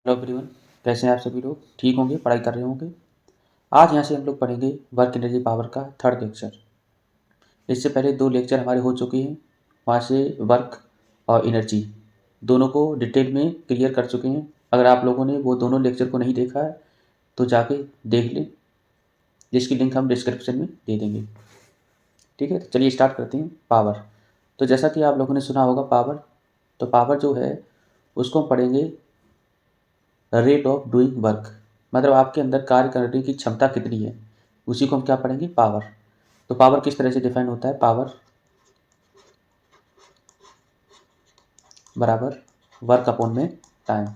Hello everyone. कैसे हैं आप सभी लोग? ठीक होंगे, पढ़ाई कर रहे होंगे। आज यहाँ से हम लोग पढ़ेंगे वर्क एनर्जी पावर का थर्ड लेक्चर। इससे पहले 2 लेक्चर हमारे हो चुके हैं। वहाँ से वर्क और एनर्जी दोनों को डिटेल में क्लियर कर चुके हैं। अगर आप लोगों ने वो दोनों लेक्चर को नहीं देखा है तो जाके देख लें, जिसकी लिंक हम डिस्क्रिप्शन में दे देंगे। ठीक है, तो चलिए स्टार्ट करते हैं। पावर, तो जैसा कि आप लोगों ने सुना होगा पावर, तो पावर जो है उसको हम पढ़ेंगे रेट ऑफ डूइंग वर्क, मतलब आपके अंदर कार्य करने की क्षमता कितनी है, उसी को हम क्या पढ़ेंगे? पावर। तो पावर किस तरह से डिफाइन होता है? पावर बराबर वर्क अपॉन में टाइम।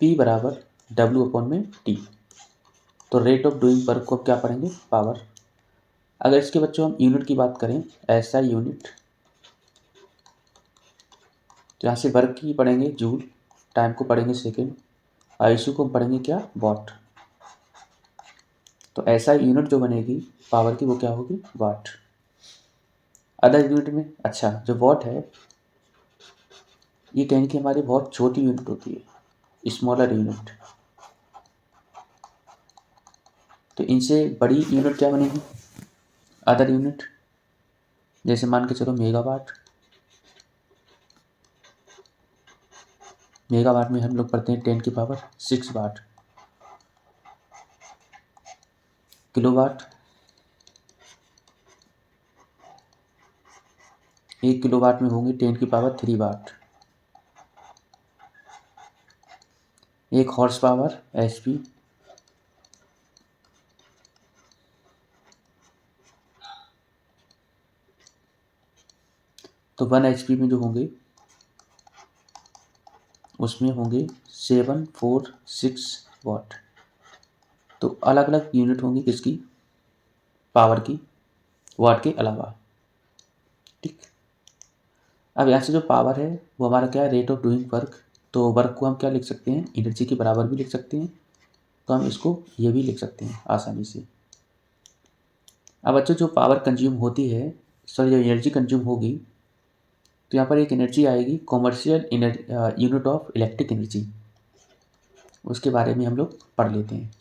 पी बराबर डब्ल्यू अपॉन में टी। तो रेट ऑफ डूइंग वर्क को क्या पढ़ेंगे? पावर। अगर इसके बच्चों हम यूनिट की बात करें, ऐसा यूनिट, तो यहाँ से वर्क की पढ़ेंगे जूल, टाइम को पढ़ेंगे सेकेंड, आयुषु को हम पढ़ेंगे क्या? वॉट। तो ऐसा यूनिट जो बनेगी पावर की वो क्या होगी? वाट। अदर यूनिट में अच्छा जो वॉट है ये कहेंगे कि हमारी बहुत छोटी यूनिट होती है, स्मॉलर यूनिट। तो इनसे बड़ी यूनिट क्या बनेगी? अदर यूनिट, जैसे मान के चलो मेगावाट। मेगावाट में हम लोग पढ़ते हैं 10⁶ वाट। किलोवाट, 1 किलोवाट में होंगे 10⁻³ वाट। एक हॉर्स पावर HP, तो 1 HP में जो होंगे उसमें होंगे 746 वाट। तो अलग अलग यूनिट होंगी किसकी? पावर की, वाट के अलावा। ठीक। अब यहाँ से जो पावर है वो हमारा क्या है? Rate of doing work. तो वर्क को हम क्या लिख सकते हैं? एनर्जी के बराबर भी लिख सकते हैं। तो हम इसको ये भी लिख सकते हैं आसानी से। अब बच्चों जो पावर कंज्यूम होती है, सॉरी जो एनर्जी कंज्यूम होगी, तो यहाँ पर एक एनर्जी आएगी commercial unit of electric energy. उसके बारे में हम लोग पढ़ लेते हैं।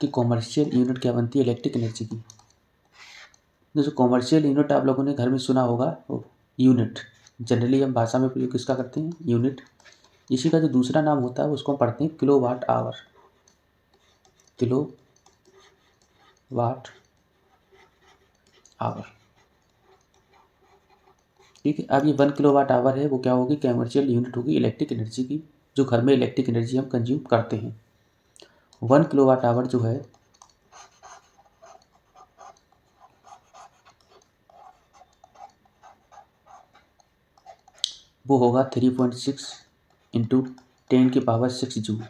कि कॉमर्शियल यूनिट क्या बनती है इलेक्ट्रिक एनर्जी की। जैसे कॉमर्शियल यूनिट आप लोगों ने घर में सुना होगा, यूनिट जनरली हम भाषा में प्रयोग किसका करते हैं? यूनिट। इसी का जो दूसरा नाम होता है उसको हम पढ़ते हैं kilowatt hour. Kilowatt hour. ठीक है। अब ये 1 किलोवाट आवर है वो क्या होगी? कमर्शियल यूनिट होगी इलेक्ट्रिक एनर्जी की, जो घर में इलेक्ट्रिक एनर्जी हम कंज्यूम करते हैं। 1 किलोवाट आवर जो है वो होगा 3.6 इंटू 10⁶ जूल।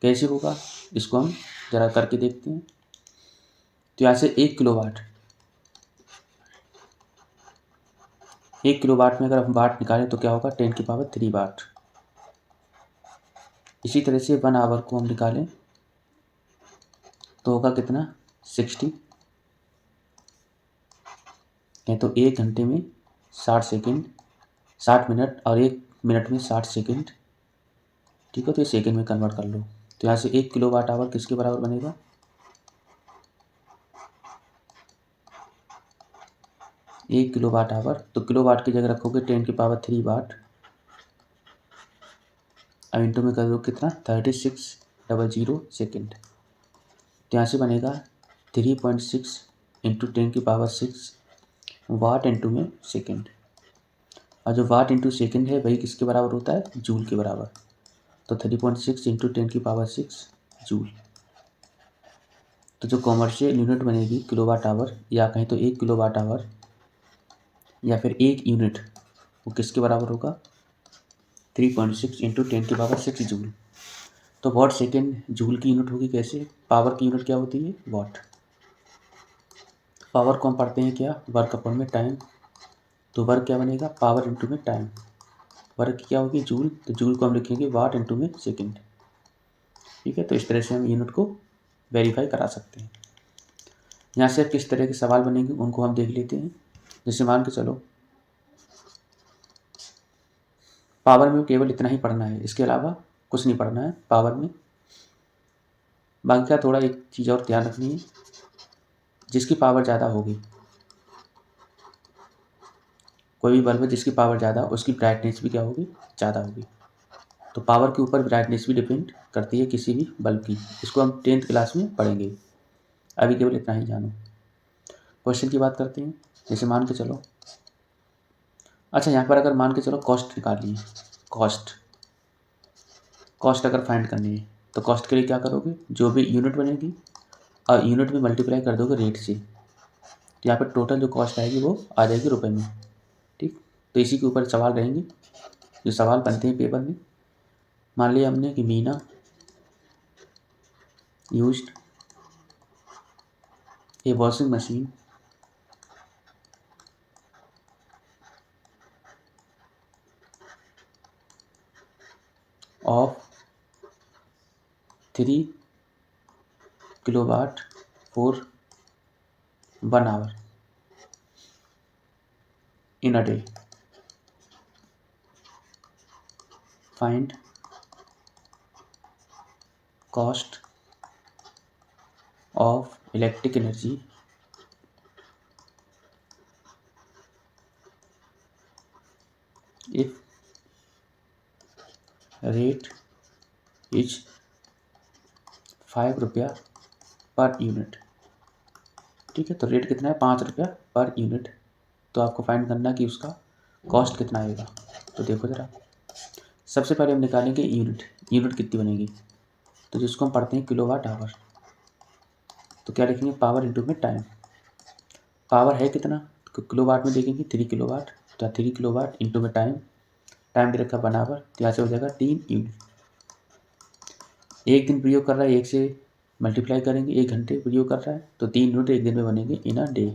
कैसे होगा इसको हम ज़रा करके देखते हैं। तो यहाँ से 1 किलोवाट में अगर हम वाट निकालें तो क्या होगा? 10⁻³ वाट। इसी तरह से 1 आवर को हम निकालें तो होगा कितना? 60। तो 1 घंटे में 60 सेकेंड, 60 मिनट, और 1 मिनट में 60 सेकेंड। ठीक है, तो ये सेकेंड में कन्वर्ट कर लो। तो यहाँ से 1 किलोवाट आवर किसके बराबर बनेगा? 1 किलोवाट आवर, तो किलोवाट की जगह रखोगे 10⁻³ वाट। अब इंटू में कर दो कितना? 3600 सेकेंड। तो यहाँ से बनेगा 3.6 इंटू 10⁶ वाट इंटू में सेकेंड। और जो वाट इंटू सेकेंड है वही किसके बराबर होता है? जूल के बराबर। तो 3.6 इंटू 10⁶ जूल। तो जो कॉमर्शियल यूनिट बनेगी किलोवाट आवर, या कहीं तो 1 किलोवाट आवर या फिर एक यूनिट, वो किसके बराबर होगा? 3.6 इंटू 10⁶ जूल। तो वॉट सेकेंड जूल की यूनिट होगी। कैसे? पावर की यूनिट क्या होती है? वॉट। पावर को हम पढ़ते हैं क्या? वर्क अपॉन में टाइम। तो वर्क क्या बनेगा? पावर इंटू में टाइम। वर्क की क्या होगी जूल, तो जूल को हम लिखेंगे वाट इंटू में सेकेंड। ठीक है, तो इस तरह से हम यूनिट को वेरीफाई करा सकते हैं। यहाँ से अब किस तरह के सवाल बनेंगे उनको हम देख लेते हैं। जैसे मान के चलो पावर में केवल इतना ही पढ़ना है, इसके अलावा कुछ नहीं पढ़ना है पावर में। बाकी का थोड़ा एक चीज़ और ध्यान रखनी है, जिसकी पावर ज़्यादा होगी, कोई भी बल्ब है जिसकी पावर ज़्यादा उसकी ब्राइटनेस भी क्या होगी, ज़्यादा होगी। तो पावर के ऊपर ब्राइटनेस भी डिपेंड करती है किसी भी बल्ब की। इसको हम 10th क्लास में पढ़ेंगे, अभी केवल इतना ही जानो। क्वेश्चन की बात करते हैं। जैसे मान के चलो, अच्छा यहाँ पर अगर मान के चलो कॉस्ट निकालनी है, कॉस्ट अगर फाइंड करनी है तो कॉस्ट के लिए क्या करोगे, जो भी यूनिट बनेगी और यूनिट में मल्टीप्लाई कर दोगे रेट से, तो यहाँ पर टोटल जो कॉस्ट आएगी वो आ जाएगी रुपए में। ठीक, तो इसी के ऊपर सवाल रहेंगे, जो सवाल बनते हैं पेपर में। मान लिया हमने कि Meena used a washing machine of 3 kilowatt for 1 hour in a day. Find cost of electric energy if rate is 5 रुपया पर यूनिट। ठीक है, तो रेट कितना है, 5 रुपया पर यूनिट। तो आपको फाइंड करना कि उसका कॉस्ट कितना आएगा। तो देखो ज़रा, सबसे पहले हम निकालेंगे यूनिट कितनी बनेगी, तो जिसको हम पढ़ते हैं किलोवाट आवर। तो क्या लिखेंगे, पावर इंटू में टाइम। पावर है कितना, तो किलोवाट में देखेंगे 3 किलोवाट, तो 3 किलोवाट इंटू में टाइम दे रखा 1 आवर, तो यहाँ से हो जाएगा 3 यूनिट। एक दिन प्रयोग कर रहा है, एक से मल्टीप्लाई करेंगे, 1 घंटे प्रयोग कर रहा है तो 3 यूनिट एक दिन में बनेंगे इन अ डे।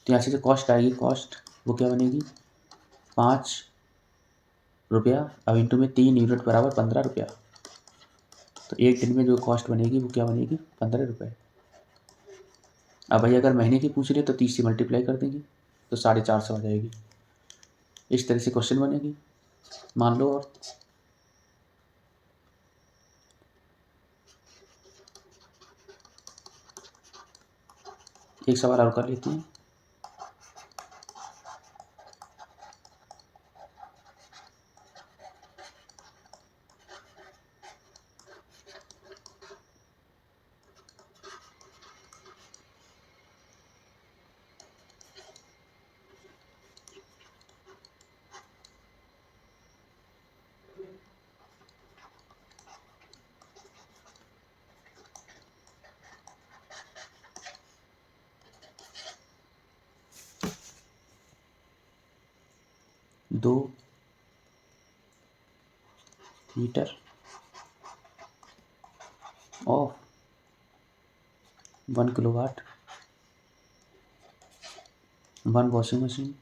तो यहाँ से जो कॉस्ट आएगी, कॉस्ट वो क्या बनेगी, 5 रुपया, अब इंटू में 3 यूनिट बराबर 15 रुपया। तो एक दिन में जो कॉस्ट बनेगी वो क्या बनेगी, 15 रुपये। अब भाई अगर महीने की पूछ रही है तो 30 से मल्टीप्लाई कर देंगे तो 450 आ जाएगी। इस तरह से क्वेश्चन बनेगी। मान लो और एक सवाल और कर लेते हैं। दो heater of 1 kilowatt, 1 washing machine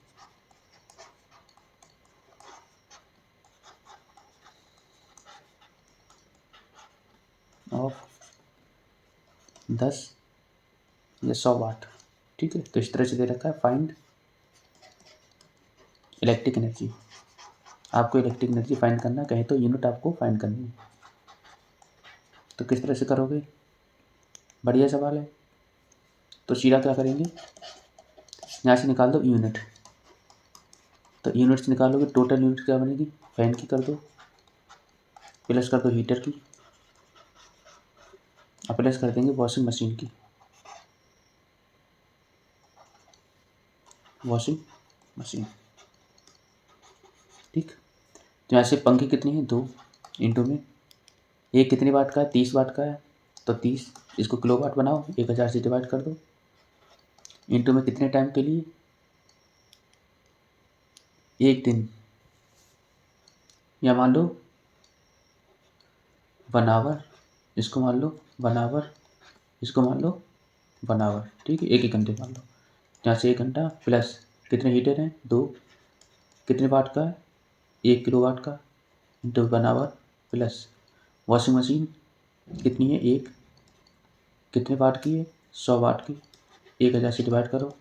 of 10 या 100 वाट। ठीक है, तो इस तरह से दे रखा है फाइंड इलेक्ट्रिक एनर्जी। आपको इलेक्ट्रिक एनर्जी फाइंड करना, कहें तो यूनिट आपको फाइंड करनी है। तो किस तरह से करोगे, बढ़िया सवाल है। तो सीधा क्या करेंगे, यहाँ से निकाल दो यूनिट, तो यूनिट से निकालोगे टोटल यूनिट क्या बनेगी, फैन की कर दो, प्लस कर दो हीटर की, और प्लस कर देंगे वॉशिंग मशीन की, वॉशिंग मशीन। ठीक, तो यहाँ से पंखे कितनी है, 2 इंटू में एक कितनी वाट का है, 30 वाट का है, तो 30 इसको किलो वाट बनाओ, 1000 से डिवाइड कर दो, इंटू में कितने टाइम के लिए, एक दिन, या मान लो 1 आवर, इसको मान लो 1 आवर, इसको मान लो 1 आवर। ठीक है, एक घंटे मान लो, यहाँ से 1 घंटा प्लस कितने हीटर हैं, 2, कितने वाट का है, 1 किलोवाट का into 1 hour plus washing machine कितनी है, एक कितने वाट की है, 100 वाट की, 1000 से डिवाइड करो,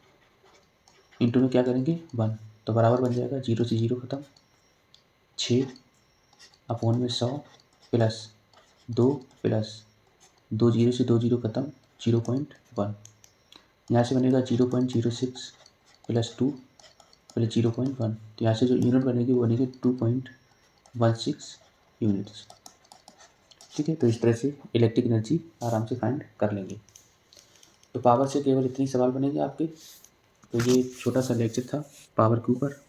इंटू में क्या करेंगे 1, तो बराबर बन जाएगा 0 से 0 खत्म, 6 अपॉन में 100 प्लस 2 प्लस 2 0 से 2 0 खत्म, 0.1, यहाँ से बनेगा 0.06 प्लस 2 प्लस 0.1, तो यहाँ से जो यूनिट बनेगी वो बनेगी 2.16 यूनिट्स। ठीक है, तो इस तरह से इलेक्ट्रिक एनर्जी आराम से फाइंड कर लेंगे। तो पावर से केवल इतने ही सवाल बनेंगे आपके। तो ये छोटा सा लेक्चर था पावर के ऊपर।